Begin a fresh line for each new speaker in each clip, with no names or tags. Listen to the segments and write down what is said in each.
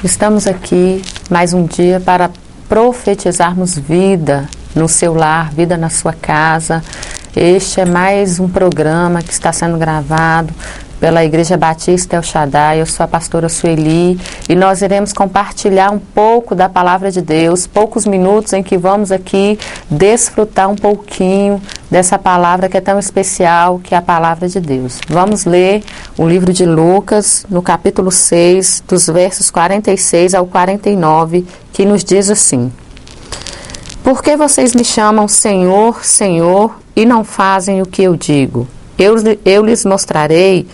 Estamos aqui mais um dia para profetizarmos vida no seu lar, vida na sua casa. Este é mais um programa que está sendo gravado pela Igreja Batista El Shaddai. Eu sou a pastora Sueli e nós iremos compartilhar um pouco da palavra de Deus, poucos minutos em que vamos aqui desfrutar um pouquinho dessa palavra que é tão especial, que é a palavra de Deus. Vamos ler o livro de Lucas, no capítulo 6, dos versos 46 ao 49, que nos diz assim: Por que vocês me chamam Senhor, Senhor, e não fazem o que eu digo? Eu lhes mostrarei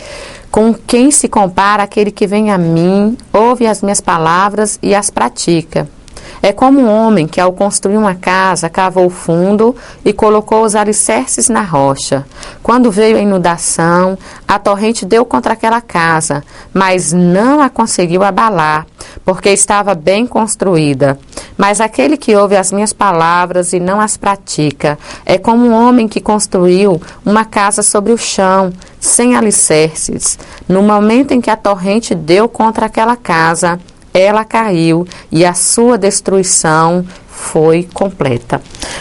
com quem se compara aquele que vem a mim, ouve as minhas palavras e as pratica. É como um homem que, ao construir uma casa, cavou fundo e colocou os alicerces na rocha. Quando veio a inundação, a torrente deu contra aquela casa, mas não a conseguiu abalar, porque estava bem construída. Mas aquele que ouve as minhas palavras e não as pratica, é como um homem que construiu uma casa sobre o chão, sem alicerces. No momento em que a torrente deu contra aquela casa, ela caiu e a sua destruição foi completa.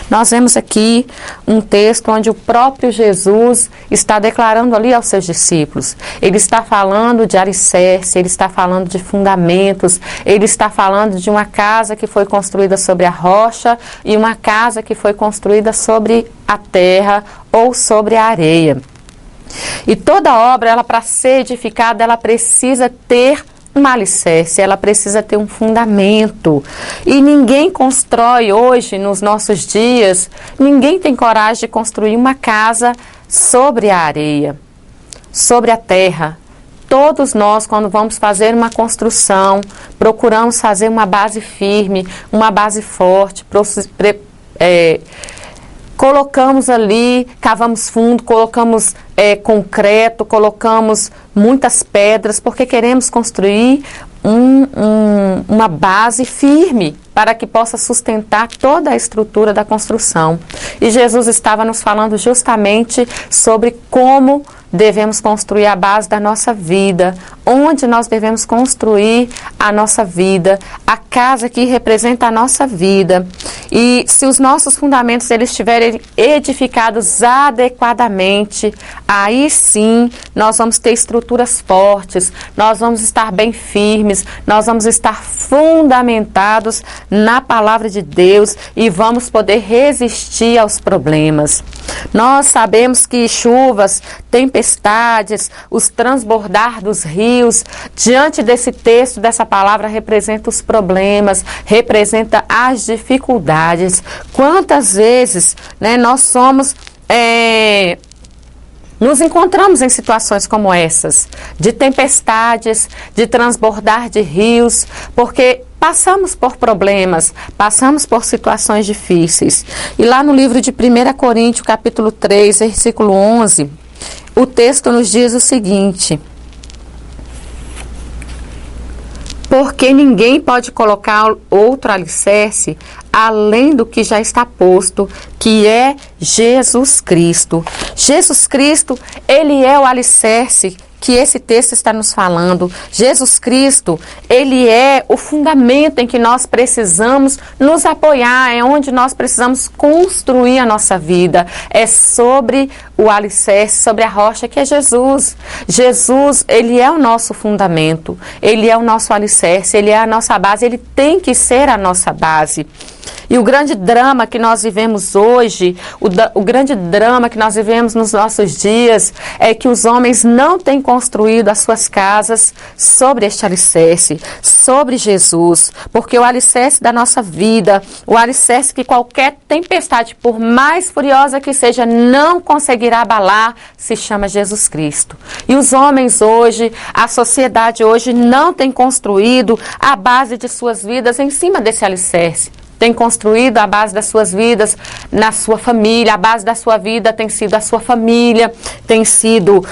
Nós vemos aqui um texto onde o próprio Jesus está declarando ali aos seus discípulos. Ele está falando de alicerce, ele está falando de fundamentos, ele está falando de uma casa que foi construída sobre a rocha e uma casa que foi construída sobre a terra ou sobre a areia. E toda obra, ela para ser edificada, ela precisa ter uma alicerce, ela precisa ter um fundamento. E ninguém constrói hoje, nos nossos dias, ninguém tem coragem de construir uma casa sobre a areia, sobre a terra. Todos nós, quando vamos fazer uma construção, procuramos fazer uma base firme, uma base forte, colocamos ali, cavamos fundo, colocamos concreto, colocamos muitas pedras, porque queremos construir uma base firme para que possa sustentar toda a estrutura da construção. E Jesus estava nos falando justamente sobre como devemos construir a base da nossa vida, onde nós devemos construir a nossa vida, a casa que representa a nossa vida. E se os nossos fundamentos eles estiverem edificados adequadamente, aí sim nós vamos ter estruturas fortes, nós vamos estar bem firmes, nós vamos estar fundamentados na palavra de Deus e vamos poder resistir aos problemas. Nós sabemos que chuvas, tempestades, os transbordar dos rios, diante desse texto, dessa palavra, representa os problemas, representa as dificuldades. Quantas vezes, nós somos... Nos encontramos em situações como essas, de tempestades, de transbordar de rios, porque passamos por problemas, passamos por situações difíceis. E lá no livro de 1 Coríntios, capítulo 3, versículo 11, o texto nos diz o seguinte: Porque ninguém pode colocar outro alicerce além do que já está posto, que é Jesus Cristo. Jesus Cristo, ele é o alicerce que esse texto está nos falando. Jesus Cristo, ele é o fundamento em que nós precisamos nos apoiar, é onde nós precisamos construir a nossa vida. É sobre o alicerce, sobre a rocha que é Jesus. Jesus, ele é o nosso fundamento, ele é o nosso alicerce, ele é a nossa base, ele tem que ser a nossa base. E o grande drama que nós vivemos hoje, o grande drama que nós vivemos nos nossos dias, é que os homens não têm construído as suas casas sobre este alicerce, sobre Jesus. Porque o alicerce da nossa vida, o alicerce que qualquer tempestade, por mais furiosa que seja, não conseguirá abalar, se chama Jesus Cristo. E os homens hoje, a sociedade hoje, não tem construído a base de suas vidas em cima desse alicerce. Tem construído a base das suas vidas na sua família, a base da sua vida tem sido a sua família, tem sido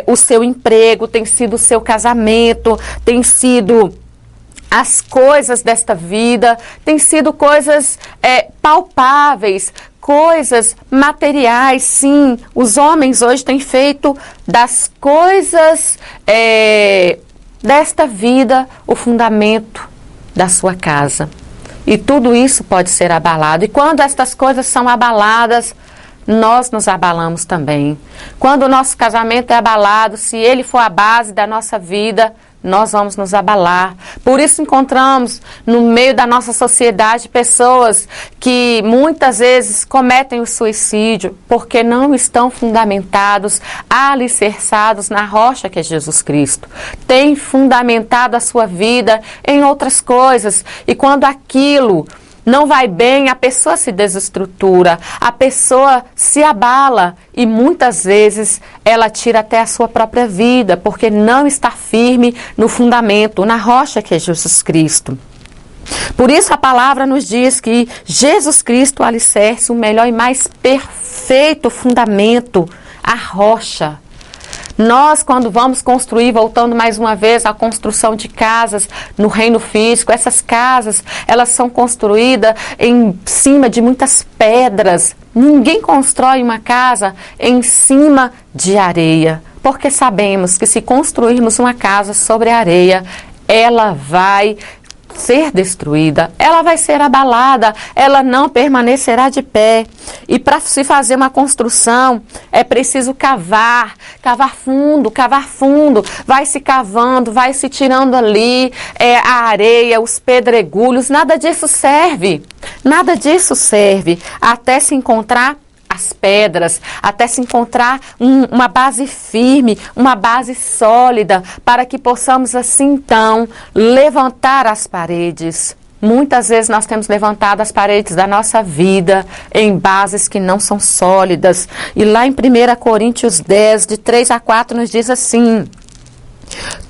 o seu emprego, tem sido o seu casamento, tem sido as coisas desta vida, tem sido coisas palpáveis, coisas materiais, sim. Os homens hoje têm feito das coisas desta vida o fundamento da sua casa. E tudo isso pode ser abalado. E quando estas coisas são abaladas, nós nos abalamos também. Quando o nosso casamento é abalado, se ele for a base da nossa vida, nós vamos nos abalar. Por isso encontramos no meio da nossa sociedade pessoas que muitas vezes cometem o suicídio porque não estão fundamentados, alicerçados na rocha que é Jesus Cristo. Tem fundamentado a sua vida em outras coisas. E quando aquilo não vai bem, a pessoa se desestrutura, a pessoa se abala e muitas vezes ela tira até a sua própria vida, porque não está firme no fundamento, na rocha que é Jesus Cristo. Por isso a palavra nos diz que Jesus Cristo, o alicerce, o melhor e mais perfeito fundamento, a rocha. Nós, quando vamos construir, voltando mais uma vez à construção de casas no reino físico, essas casas, elas são construídas em cima de muitas pedras. Ninguém constrói uma casa em cima de areia, porque sabemos que se construirmos uma casa sobre areia, ela vai ser destruída, ela vai ser abalada, ela não permanecerá de pé. E para se fazer uma construção, é preciso cavar fundo, vai se cavando, vai se tirando ali a areia, os pedregulhos, nada disso serve até se encontrar as pedras, até se encontrar uma base firme, uma base sólida, para que possamos assim então levantar as paredes. Muitas vezes nós temos levantado as paredes da nossa vida em bases que não são sólidas. E lá em 1 Coríntios 10, de 3 a 4, nos diz assim: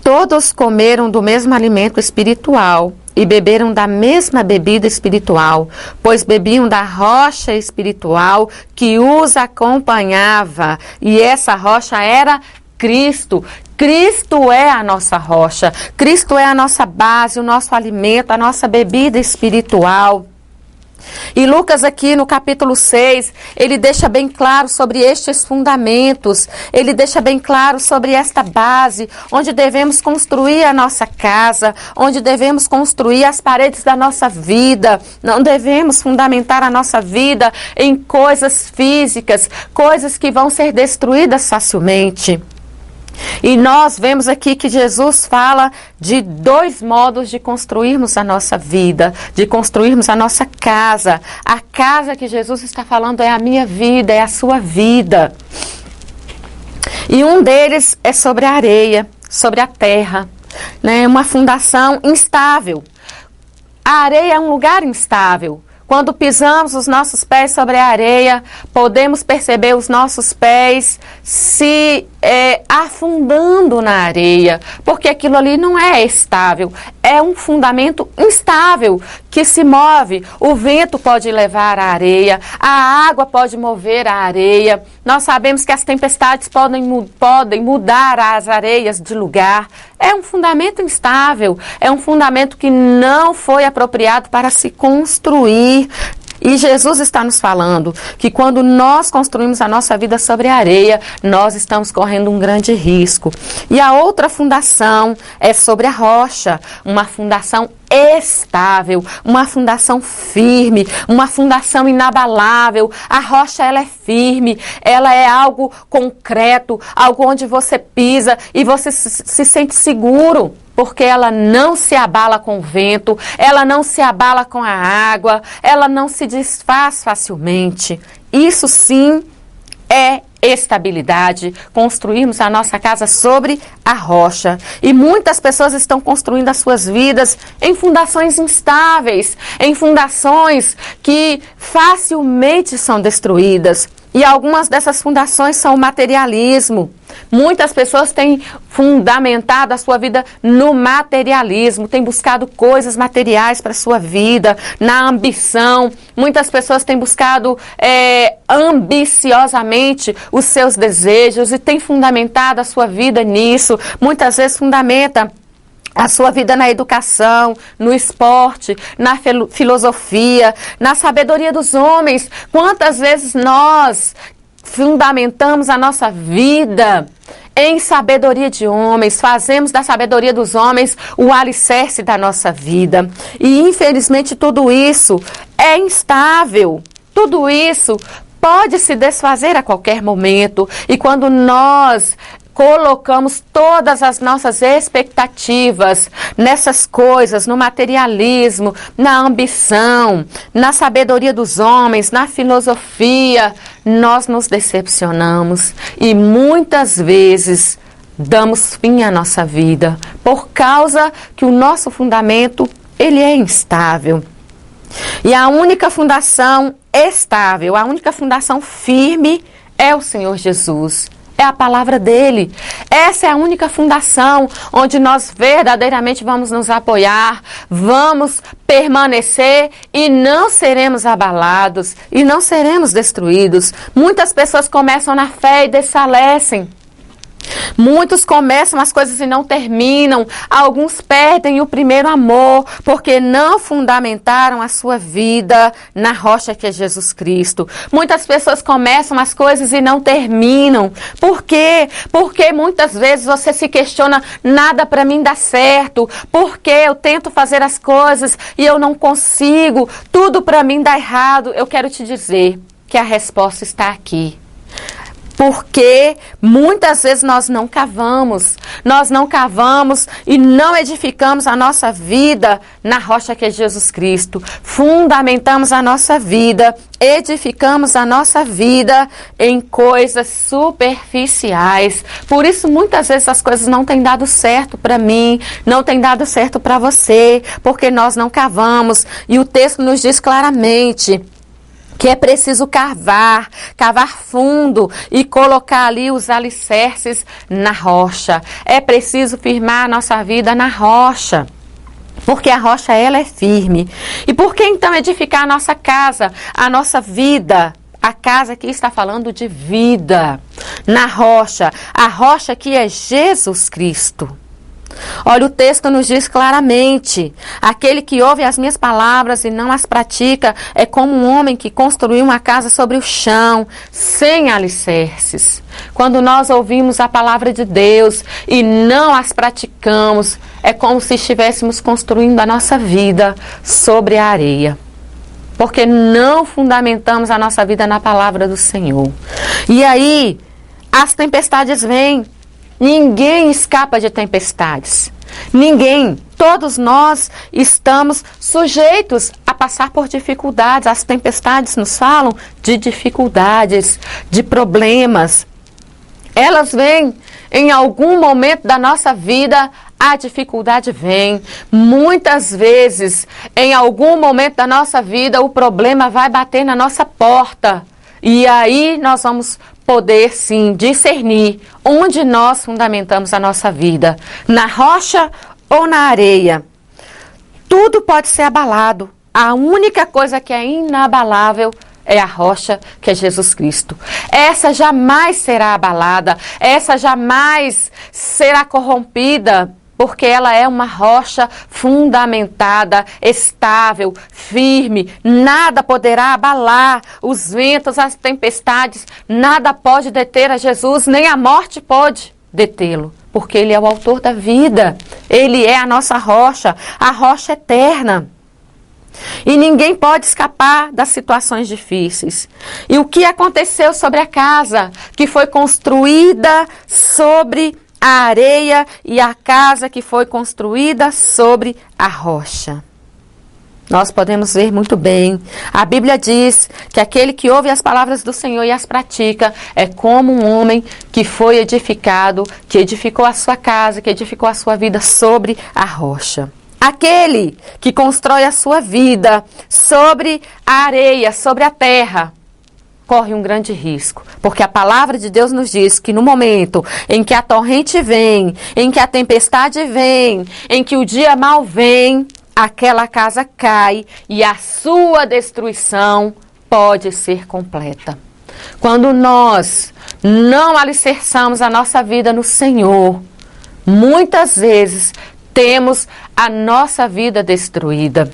todos comeram do mesmo alimento espiritual e beberam da mesma bebida espiritual, pois bebiam da rocha espiritual que os acompanhava, e essa rocha era Cristo. Cristo é a nossa rocha, Cristo é a nossa base, o nosso alimento, a nossa bebida espiritual. E Lucas aqui no capítulo 6, ele deixa bem claro sobre estes fundamentos, ele deixa bem claro sobre esta base, onde devemos construir a nossa casa, onde devemos construir as paredes da nossa vida. Não devemos fundamentar a nossa vida em coisas físicas, coisas que vão ser destruídas facilmente. E nós vemos aqui que Jesus fala de dois modos de construirmos a nossa vida, de construirmos a nossa casa. A casa que Jesus está falando é a minha vida, é a sua vida. E um deles é sobre a areia, sobre a terra, né? Uma fundação instável. A areia é um lugar instável. Quando pisamos os nossos pés sobre a areia, podemos perceber os nossos pés se afundando na areia, porque aquilo ali não é estável, é um fundamento instável que se move. O vento pode levar a areia, a água pode mover a areia. Nós sabemos que as tempestades podem mudar as areias de lugar. É um fundamento instável, é um fundamento que não foi apropriado para se construir. E Jesus está nos falando que quando nós construímos a nossa vida sobre a areia, nós estamos correndo um grande risco. E a outra fundação é sobre a rocha, uma fundação estável, uma fundação firme, uma fundação inabalável. A rocha, ela é firme, ela é algo concreto, algo onde você pisa e você se sente seguro, porque ela não se abala com o vento, ela não se abala com a água, ela não se desfaz facilmente. Isso sim é estabilidade, construirmos a nossa casa sobre a rocha. E muitas pessoas estão construindo as suas vidas em fundações instáveis, em fundações que facilmente são destruídas. E algumas dessas fundações são o materialismo. Muitas pessoas têm fundamentado a sua vida no materialismo, têm buscado coisas materiais para a sua vida, na ambição. Muitas pessoas têm buscado ambiciosamente os seus desejos e têm fundamentado a sua vida nisso. Muitas vezes fundamenta a sua vida na educação, no esporte, na filosofia, na sabedoria dos homens. Quantas vezes nós fundamentamos a nossa vida em sabedoria de homens, fazemos da sabedoria dos homens o alicerce da nossa vida. E infelizmente tudo isso é instável, tudo isso pode se desfazer a qualquer momento. E quando nós colocamos todas as nossas expectativas nessas coisas, no materialismo, na ambição, na sabedoria dos homens, na filosofia, nós nos decepcionamos e muitas vezes damos fim à nossa vida por causa que o nosso fundamento, ele é instável. E a única fundação estável, a única fundação firme é o Senhor Jesus. É a palavra dele. Essa é a única fundação onde nós verdadeiramente vamos nos apoiar, vamos permanecer e não seremos abalados e não seremos destruídos. Muitas pessoas começam na fé e desfalecem. Muitos começam as coisas e não terminam. Alguns perdem o primeiro amor porque não fundamentaram a sua vida na rocha que é Jesus Cristo. Muitas pessoas começam as coisas e não terminam. Por quê? Porque muitas vezes você se questiona, nada para mim dá certo. Porque eu tento fazer as coisas e eu não consigo. Tudo para mim dá errado. Eu quero te dizer que a resposta está aqui. Porque muitas vezes nós não cavamos e não edificamos a nossa vida na rocha que é Jesus Cristo. Fundamentamos a nossa vida, edificamos a nossa vida em coisas superficiais. Por isso muitas vezes as coisas não têm dado certo para mim, não têm dado certo para você, porque nós não cavamos. E o texto nos diz claramente que é preciso cavar fundo e colocar ali os alicerces na rocha. É preciso firmar a nossa vida na rocha, porque a rocha ela é firme. E por que então edificar a nossa casa, a nossa vida? A casa aqui está falando de vida, na rocha, a rocha que é Jesus Cristo. Olha, o texto nos diz claramente: aquele que ouve as minhas palavras e não as pratica é como um homem que construiu uma casa sobre o chão, sem alicerces. Quando nós ouvimos a palavra de Deus e não as praticamos, é como se estivéssemos construindo a nossa vida sobre a areia. Porque não fundamentamos a nossa vida na palavra do Senhor. E aí, as tempestades vêm. Ninguém escapa de tempestades. Ninguém. Todos nós estamos sujeitos a passar por dificuldades. As tempestades nos falam de dificuldades, de problemas. Elas vêm em algum momento da nossa vida. A dificuldade vem. Muitas vezes, em algum momento da nossa vida, o problema vai bater na nossa porta. E aí nós vamos poder, sim, discernir onde nós fundamentamos a nossa vida. Na rocha ou na areia. Tudo pode ser abalado. A única coisa que é inabalável é a rocha, que é Jesus Cristo. Essa jamais será abalada. Essa jamais será corrompida. Porque ela é uma rocha fundamentada, estável, firme. Nada poderá abalar os ventos, as tempestades. Nada pode deter a Jesus, nem a morte pode detê-lo. Porque Ele é o autor da vida. Ele é a nossa rocha, a rocha eterna. E ninguém pode escapar das situações difíceis. E o que aconteceu sobre a casa que foi construída sobre a areia e a casa que foi construída sobre a rocha? Nós podemos ver muito bem. A Bíblia diz que aquele que ouve as palavras do Senhor e as pratica é como um homem que foi edificado, que edificou a sua casa, que edificou a sua vida sobre a rocha. Aquele que constrói a sua vida sobre a areia, sobre a terra, corre um grande risco, porque a palavra de Deus nos diz que no momento em que a torrente vem, em que a tempestade vem, em que o dia mau vem, aquela casa cai e a sua destruição pode ser completa. Quando nós não alicerçamos a nossa vida no Senhor, muitas vezes temos a nossa vida destruída.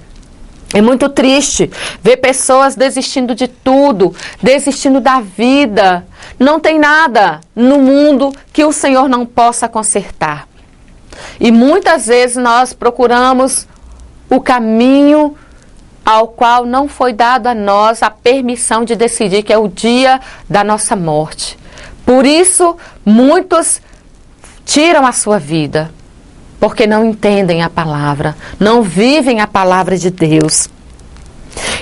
É muito triste ver pessoas desistindo de tudo, desistindo da vida. Não tem nada no mundo que o Senhor não possa consertar. E muitas vezes nós procuramos o caminho ao qual não foi dado a nós a permissão de decidir, que é o dia da nossa morte. Por isso, muitos tiram a sua vida, porque não entendem a palavra, não vivem a palavra de Deus.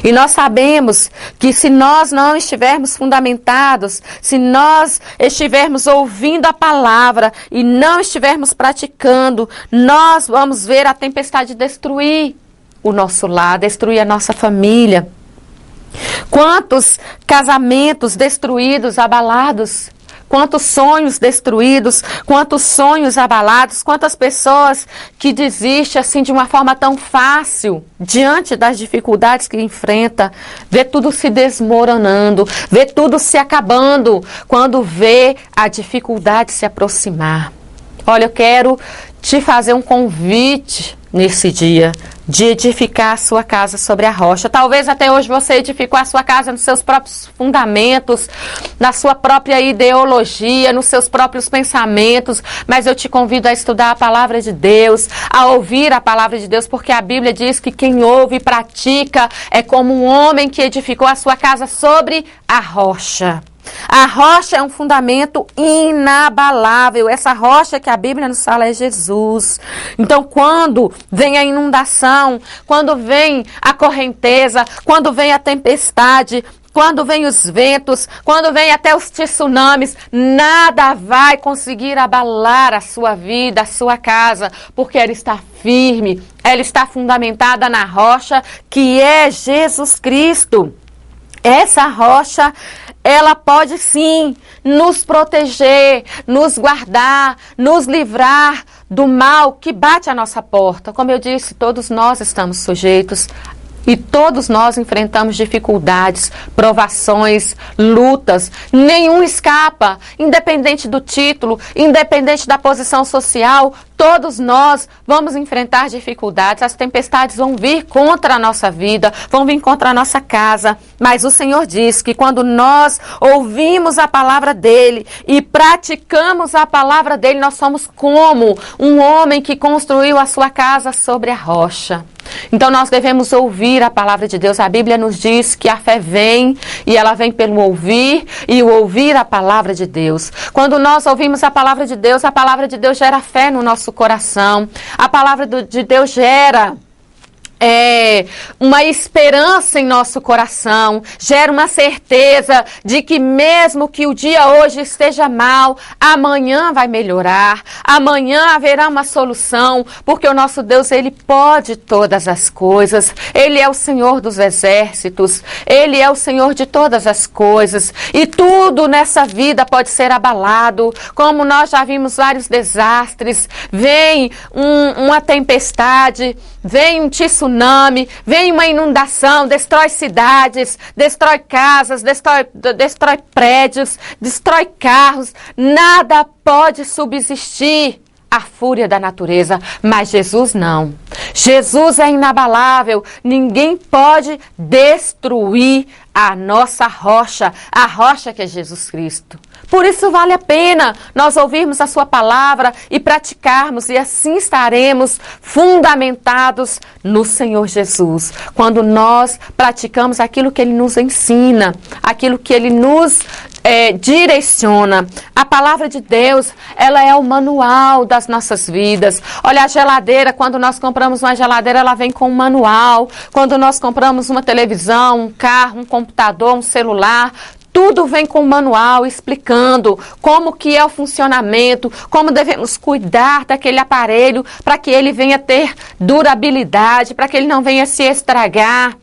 E nós sabemos que se nós não estivermos fundamentados, se nós estivermos ouvindo a palavra e não estivermos praticando, nós vamos ver a tempestade destruir o nosso lar, destruir a nossa família. Quantos casamentos destruídos, abalados, quantos sonhos destruídos, quantos sonhos abalados, quantas pessoas que desistem assim de uma forma tão fácil, diante das dificuldades que enfrenta, vê tudo se desmoronando, vê tudo se acabando, quando vê a dificuldade se aproximar. Olha, eu quero te fazer um convite nesse dia de edificar a sua casa sobre a rocha. Talvez até hoje você edificou a sua casa nos seus próprios fundamentos, na sua própria ideologia, nos seus próprios pensamentos, mas eu te convido a estudar a palavra de Deus, a ouvir a palavra de Deus, porque a Bíblia diz que quem ouve e pratica é como um homem que edificou a sua casa sobre a rocha. A rocha é um fundamento inabalável. Essa rocha que a Bíblia nos fala é Jesus. Então, quando vem a inundação, quando vem a correnteza, quando vem a tempestade, quando vem os ventos, quando vem até os tsunamis, nada vai conseguir abalar a sua vida, a sua casa, porque ela está firme, ela está fundamentada na rocha que é Jesus Cristo. Essa rocha, ela pode sim nos proteger, nos guardar, nos livrar do mal que bate à nossa porta. Como eu disse, todos nós estamos sujeitos e todos nós enfrentamos dificuldades, provações, lutas. Nenhum escapa, independente do título, independente da posição social. Todos nós vamos enfrentar dificuldades, as tempestades vão vir contra a nossa vida, vão vir contra a nossa casa, mas o Senhor diz que quando nós ouvimos a palavra dEle e praticamos a palavra dEle, nós somos como um homem que construiu a sua casa sobre a rocha. Então nós devemos ouvir a palavra de Deus. A Bíblia nos diz que a fé vem e ela vem pelo ouvir e o ouvir a palavra de Deus. Quando nós ouvimos a palavra de Deus gera fé no nosso coração. A palavra de Deus gera uma esperança em nosso coração, gera uma certeza de que mesmo que o dia hoje esteja mal, amanhã vai melhorar, amanhã haverá uma solução, porque o nosso Deus, Ele pode todas as coisas, Ele é o Senhor dos exércitos, Ele é o Senhor de todas as coisas, e tudo nessa vida pode ser abalado, como nós já vimos vários desastres, vem uma tempestade, vem um tsunami, vem uma inundação, destrói cidades, destrói casas, destrói prédios, destrói carros. Nada pode subsistir à fúria da natureza, mas Jesus não. Jesus é inabalável, ninguém pode destruir a nossa rocha, a rocha que é Jesus Cristo. Por isso vale a pena nós ouvirmos a sua palavra e praticarmos, e assim estaremos fundamentados no Senhor Jesus. Quando nós praticamos aquilo que Ele nos ensina, aquilo que Ele nos direciona. A palavra de Deus, ela é o manual das nossas vidas. Olha, a geladeira, quando nós compramos uma geladeira, ela vem com um manual. Quando nós compramos uma televisão, um carro, um computador, um celular, tudo vem com um manual explicando como que é o funcionamento, como devemos cuidar daquele aparelho para que ele venha ter durabilidade, para que ele não venha se estragar.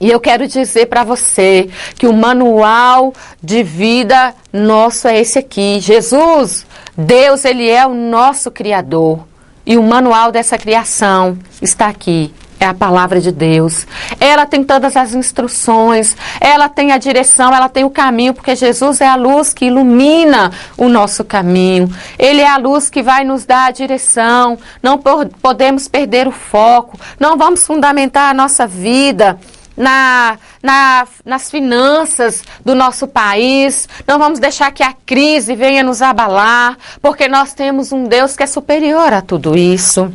E eu quero dizer para você que o manual de vida nosso é esse aqui. Jesus, Deus, Ele é o nosso Criador. E o manual dessa criação está aqui É a palavra de Deus. Ela tem todas as instruções, ela tem a direção, ela tem o caminho, porque Jesus é a luz que ilumina o nosso caminho. Ele é a luz que vai nos dar a direção. Não podemos perder o foco. Não vamos fundamentar a nossa vida nas finanças do nosso país. Não vamos deixar que a crise venha nos abalar, porque nós temos um Deus que é superior a tudo isso.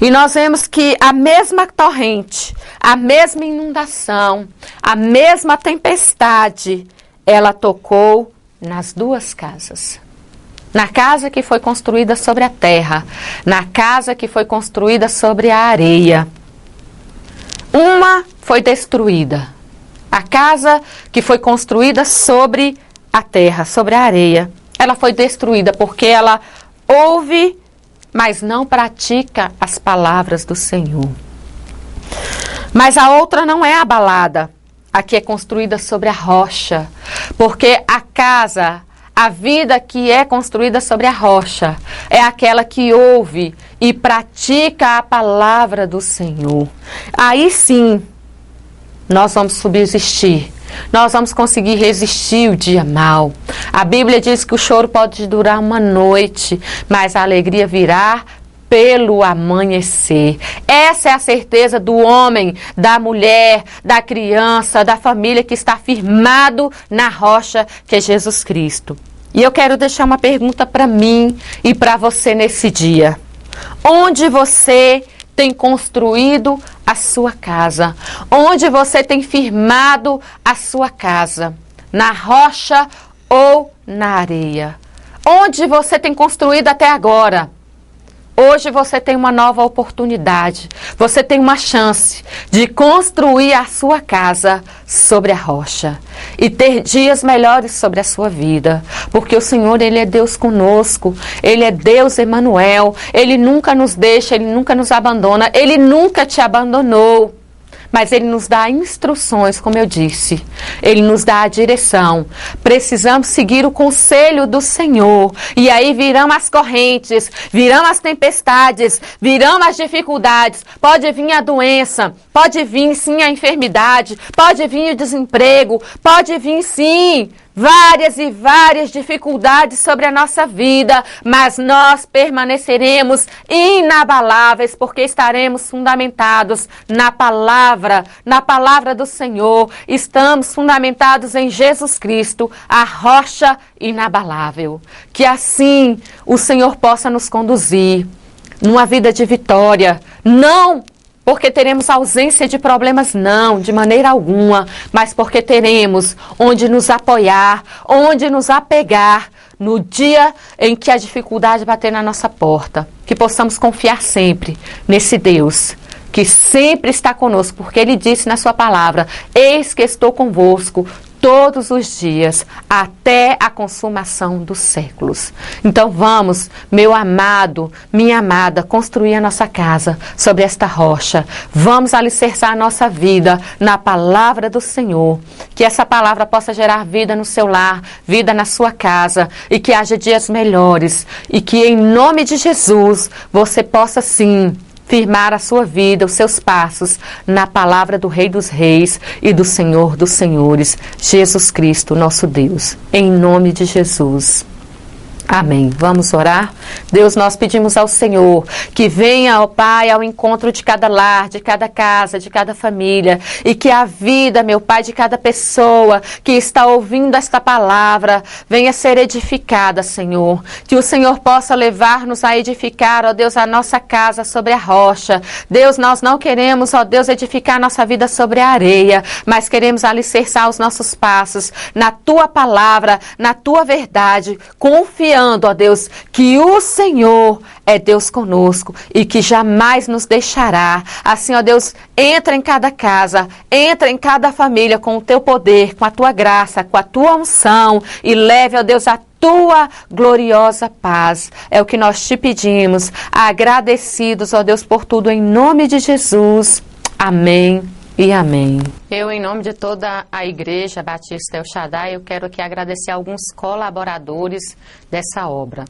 E nós vemos que a mesma torrente, a mesma inundação, a mesma tempestade, ela tocou nas duas casas. Na casa que foi construída sobre a terra, na casa que foi construída sobre a areia. Uma foi destruída. A casa que foi construída sobre a terra, sobre a areia, ela foi destruída porque ela ouve, mas não pratica as palavras do Senhor. Mas a outra não é abalada. A que é construída sobre a rocha. Porque a casa, a vida que é construída sobre a rocha, é aquela que ouve e pratica a palavra do Senhor. Aí sim, nós vamos subsistir. Nós vamos conseguir resistir o dia mau. A Bíblia diz que o choro pode durar uma noite, mas a alegria virá pelo amanhecer. Essa é a certeza do homem, da mulher, da criança, da família que está firmado na rocha que é Jesus Cristo. E eu quero deixar uma pergunta para mim e para você nesse dia. Onde você tem construído a sua casa? Onde você tem firmado a sua casa? Na rocha ou na areia? Onde você tem construído até agora? Hoje você tem uma nova oportunidade. Você tem uma chance de construir a sua casa sobre a rocha e ter dias melhores sobre a sua vida. Porque o Senhor, Ele é Deus conosco. Ele é Deus Emanuel. Ele nunca nos deixa, Ele nunca nos abandona. Ele nunca te abandonou. Mas Ele nos dá instruções, como eu disse. Ele nos dá a direção. Precisamos seguir o conselho do Senhor. E aí virão as correntes, virão as tempestades, virão as dificuldades. Pode vir a doença, pode vir sim a enfermidade, pode vir o desemprego, pode vir sim várias e várias dificuldades sobre a nossa vida, mas nós permaneceremos inabaláveis, porque estaremos fundamentados na palavra do Senhor. Estamos fundamentados em Jesus Cristo, a rocha inabalável. Que assim o Senhor possa nos conduzir numa vida de vitória, não porque teremos ausência de problemas, não, de maneira alguma, mas porque teremos onde nos apoiar, onde nos apegar no dia em que a dificuldade bater na nossa porta. Que possamos confiar sempre nesse Deus que sempre está conosco, porque Ele disse na sua palavra: eis que estou convosco todos os dias, até a consumação dos séculos. Então vamos, meu amado, minha amada, construir a nossa casa sobre esta rocha. Vamos alicerçar a nossa vida na palavra do Senhor. Que essa palavra possa gerar vida no seu lar, vida na sua casa, e que haja dias melhores. E que em nome de Jesus você possa sim firmar a sua vida, os seus passos na palavra do Rei dos Reis e do Senhor dos Senhores, Jesus Cristo, nosso Deus. Em nome de Jesus. Amém. Vamos orar? Deus, nós pedimos ao Senhor que venha, ó Pai, ao encontro de cada lar, de cada casa, de cada família, e que a vida, meu Pai, de cada pessoa que está ouvindo esta palavra venha ser edificada, Senhor. Que o Senhor possa levar-nos a edificar, ó Deus, a nossa casa sobre a rocha. Deus, nós não queremos, ó Deus, edificar a nossa vida sobre a areia, mas queremos alicerçar os nossos passos na Tua palavra, na Tua verdade, confiando, ó Deus, que o Senhor é Deus conosco e que jamais nos deixará. Assim, ó Deus, entra em cada casa, entra em cada família com o Teu poder, com a Tua graça, com a Tua unção e leve, ó Deus, a Tua gloriosa paz. É o que nós te pedimos, agradecidos, ó Deus, por tudo, em nome de Jesus. Amém e amém. Eu, em nome de toda a Igreja Batista El Shaddai, eu quero aqui agradecer alguns colaboradores dessa obra.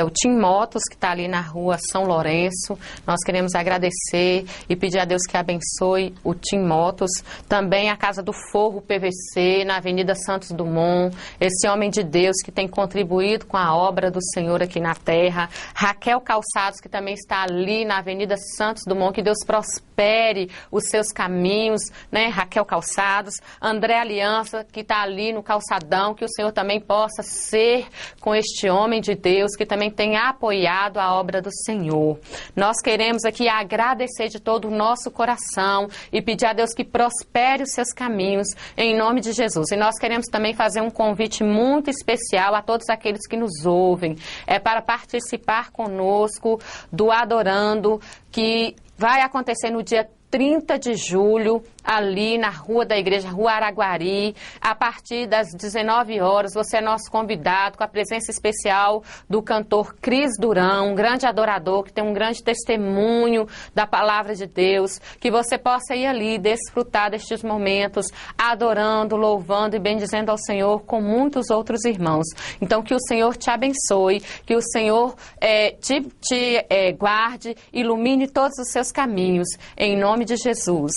O Tim Motos, que está ali na rua São Lourenço, nós queremos agradecer e pedir a Deus que abençoe o Tim Motos. Também a Casa do Forro PVC, na Avenida Santos Dumont, esse homem de Deus que tem contribuído com a obra do Senhor aqui na terra. Raquel Calçados, que também está ali na Avenida Santos Dumont, que Deus prospere os seus caminhos, né, Raquel Calçados. André Aliança, que está ali no calçadão, que o Senhor também possa ser com este homem de Deus, que também tem apoiado a obra do Senhor. Nós queremos aqui agradecer de todo o nosso coração e pedir a Deus que prospere os seus caminhos, em nome de Jesus. E nós queremos também fazer um convite muito especial a todos aqueles que nos ouvem, para participar conosco do Adorando, que vai acontecer no dia 30 de julho, ali na Rua da Igreja, Rua Araguari, a partir das 19 horas. Você é nosso convidado, com a presença especial do cantor Cris Durão, um grande adorador, que tem um grande testemunho da palavra de Deus, que você possa ir ali, desfrutar destes momentos, adorando, louvando e bendizendo ao Senhor com muitos outros irmãos. Então, que o Senhor te abençoe, que o Senhor te guarde, ilumine todos os seus caminhos, em nome de Jesus.